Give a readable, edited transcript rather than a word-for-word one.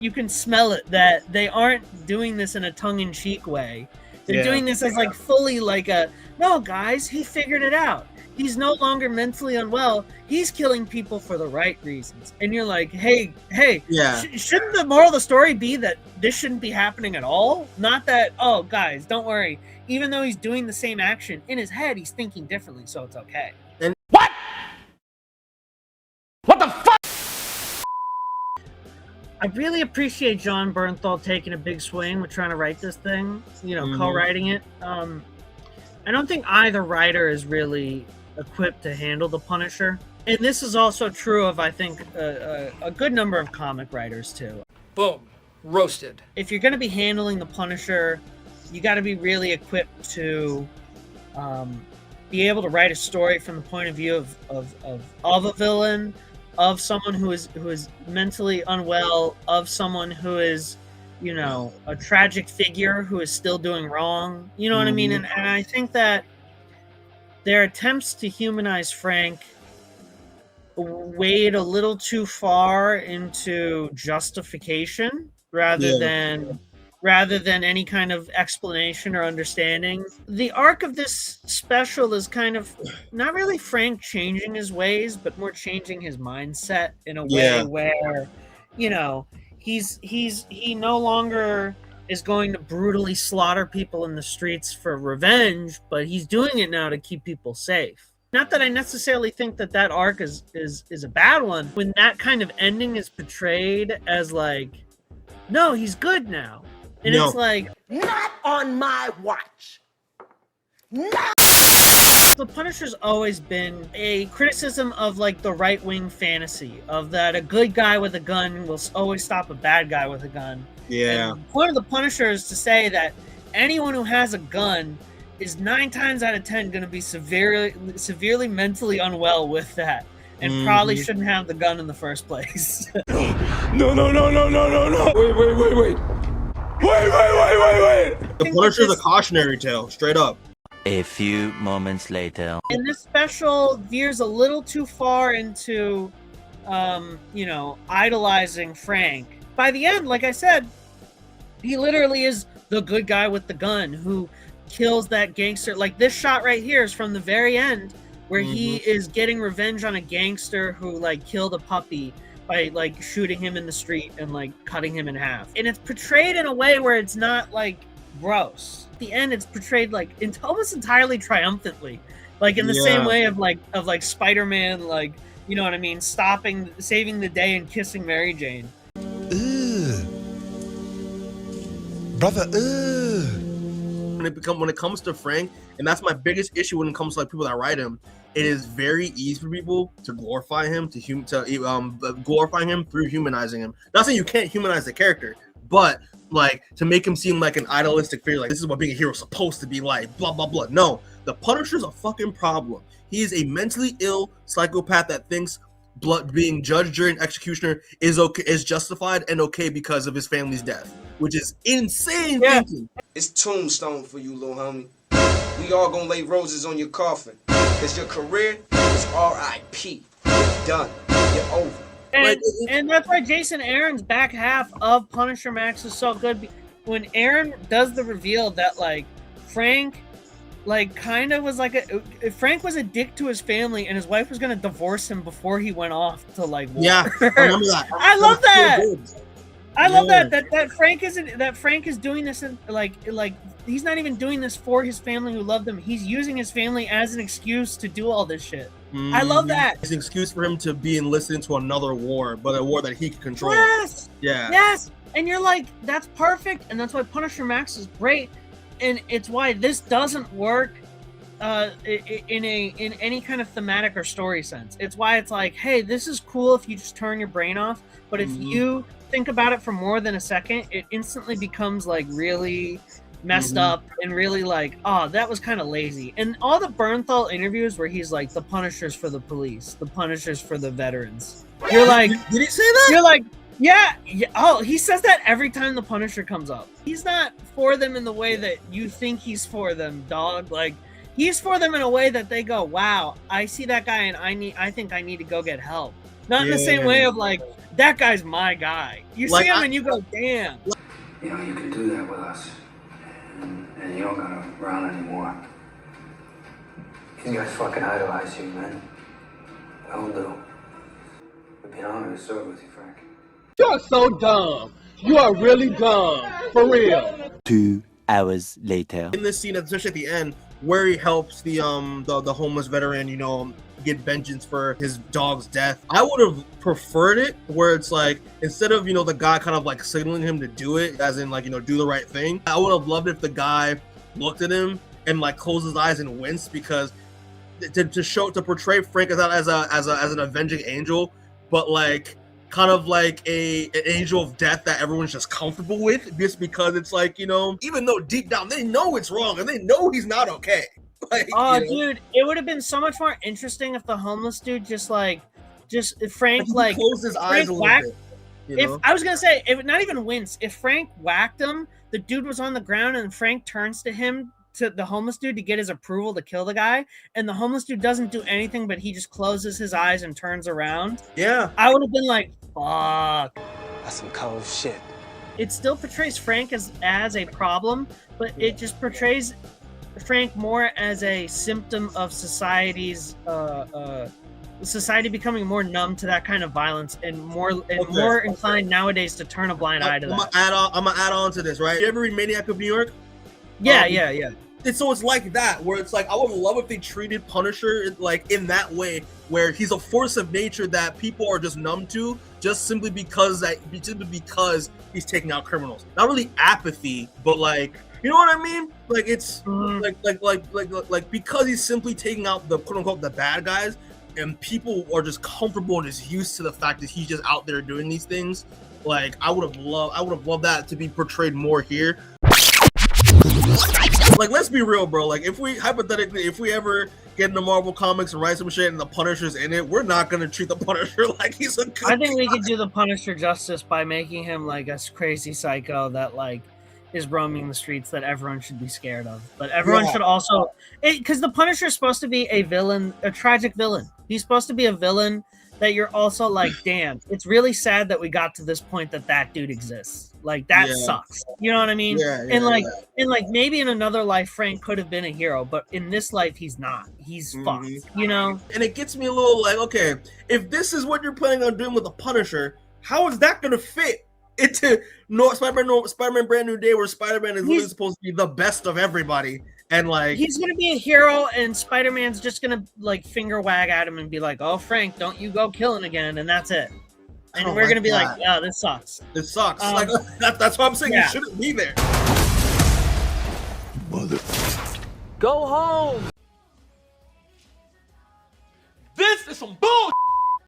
You can smell it that they aren't doing this in a tongue-in-cheek way. They're doing this as like fully like no, guys, he figured it out. He's no longer mentally unwell. He's killing people for the right reasons. And you're like, hey, shouldn't the moral of the story be that this shouldn't be happening at all? Not that, oh, guys, don't worry. Even though he's doing the same action, in his head, he's thinking differently, so it's okay. And what? What the fuck? I really appreciate Jon Bernthal taking a big swing with trying to write this thing, co-writing it. I don't think either writer is really equipped to handle the Punisher. And this is also true of, I think, a good number of comic writers, too. Boom. Roasted. If you're going to be handling the Punisher, you got to be really equipped to be able to write a story from the point of view of a villain, of someone who is mentally unwell, of someone who is, a tragic figure who is still doing wrong. You know what I mean? And I think that their attempts to humanize Frank wade a little too far into justification rather than any kind of explanation or understanding. The arc of this special is kind of not really Frank changing his ways, but more changing his mindset in a way where, he no longer is going to brutally slaughter people in the streets for revenge, but he's doing it now to keep people safe. Not that I necessarily think that arc is a bad one. When that kind of ending is portrayed as like, no, he's good now. And it's like, not on my watch. No. The Punisher's always been a criticism of like the right-wing fantasy of that a good guy with a gun will always stop a bad guy with a gun. Yeah. And the point of the Punisher is to say that anyone who has a gun is 9 times out of 10 going to be severely mentally unwell with that, and probably shouldn't have the gun in the first place. No. Wait. The Punisher's a cautionary tale, straight up. A few moments later. And this special veers a little too far into, idolizing Frank. By the end, like I said, he literally is the good guy with the gun who kills that gangster. Like this shot right here is from the very end where he is getting revenge on a gangster who like killed a puppy by like shooting him in the street and like cutting him in half. And it's portrayed in a way where it's not like gross. At the end, it's portrayed like almost entirely triumphantly, like in the same way of like Spider-Man, like, you know what I mean, saving the day and kissing Mary Jane. Brother, When it comes to Frank, and that's my biggest issue when it comes to like people that write him, it is very easy for people to glorify him, glorifying him through humanizing him. Not saying you can't humanize the character, but like to make him seem like an idealistic figure, like this is what being a hero is supposed to be like, blah blah blah. No, the Punisher's a fucking problem. He is a mentally ill psychopath that thinks being judge, jury, and executioner is justified and okay because of his family's death, which is insane thinking. It's tombstone for you, little homie. We all gonna lay roses on your coffin, cause your career is R.I.P. You're done. You're over. And that's why Jason Aaron's back half of Punisher Max is so good. When Aaron does the reveal that like Frank like kind of was like Frank was a dick to his family and his wife was gonna divorce him before he went off to like war. Yeah, I remember that. I love that. I love that Frank is doing this in like he's not even doing this for his family who loved him. He's using his family as an excuse to do all this shit. I love that. It's an excuse for him to be enlisted into another war, but a war that he can control. Yes. Yeah. Yes. And you're like, that's perfect, and that's why Punisher Max is great, and it's why this doesn't work in any kind of thematic or story sense. It's why it's like, hey, this is cool if you just turn your brain off, but if you think about it for more than a second, it instantly becomes like really messed up and really like, oh, that was kind of lazy. And all the Bernthal interviews where he's like, the Punisher's for the police, the Punisher's for the veterans. You're like, did he say that? You're like, yeah. Oh, he says that every time the Punisher comes up. He's not for them in the way that you think he's for them, dog. Like, he's for them in a way that they go, wow, I see that guy and I think I need to go get help. Not in the same way of like, that guy's my guy. You Like, see him I- and you go, damn. You know, you can do that with us. And you don't gotta run anymore. These guys fucking idolize you, man. They all do. It'd be an honor to serve with you, Frank. You're so dumb. You are really dumb. For real. 2 hours later. In this scene, especially at the end, where he helps the homeless veteran, you know, get vengeance for his dog's death. I would have preferred it where it's like, instead of, you know, the guy kind of like signaling him to do it, as in like, you know, do the right thing. I would have loved if the guy looked at him and like closed his eyes and winced, because to portray Frank as an avenging angel, but like kind of like an angel of death that everyone's just comfortable with, just because it's like, you know, even though deep down they know it's wrong and they know he's not okay. Like, Oh, you know? dude, it would have been so much more interesting if the homeless dude just Frank He like closed his eyes a little whacked- bit. You if know? I was gonna say, if not even wince, if Frank whacked him, the dude was on the ground and Frank turns to him, to the homeless dude, to get his approval to kill the guy, and the homeless dude doesn't do anything, but he just closes his eyes and turns around. Yeah. I would have been like, fuck. That's some cold shit. It still portrays Frank as a problem, but it just portrays Frank more as a symptom of society's society becoming more numb to that kind of violence and more inclined nowadays to turn a blind eye to that. I'm gonna add on to this, right? You ever read Maniac of New York? Yeah. It's like that, where it's like, I would love if they treated Punisher like in that way, where he's a force of nature that people are just numb to, just simply because he's taking out criminals. Not really apathy, but like, you know what I mean? Like, it's like because he's simply taking out the quote unquote the bad guys, and people are just comfortable and just used to the fact that he's just out there doing these things. Like, I would have loved that to be portrayed more here. Like, let's be real, bro. Like, if we ever get into Marvel Comics and write some shit and the Punisher's in it, we're not gonna treat the Punisher like he's a good I think we could do the Punisher justice by making him like a crazy psycho that like is roaming the streets that everyone should be scared of. But everyone should also, because the Punisher is supposed to be a villain, a tragic villain. He's supposed to be a villain that you're also like, damn, it's really sad that we got to this point that dude exists. Like, that sucks. You know what I mean? And like maybe in another life Frank could have been a hero, but in this life he's not. He's fucked. You know? And it gets me a little like, okay, if this is what you're planning on doing with the Punisher, how is that gonna fit into Spider-Man Brand New Day, where Spider-Man is literally supposed to be the best of everybody? And like, he's gonna be a hero, and Spider-Man's just gonna like finger wag at him and be like, "Oh, Frank, don't you go killing again," and that's it. And we're gonna be like, "Yeah, this sucks. It sucks." Like, that's why I'm saying you shouldn't be there. Mother. Go home. This is some bullshit.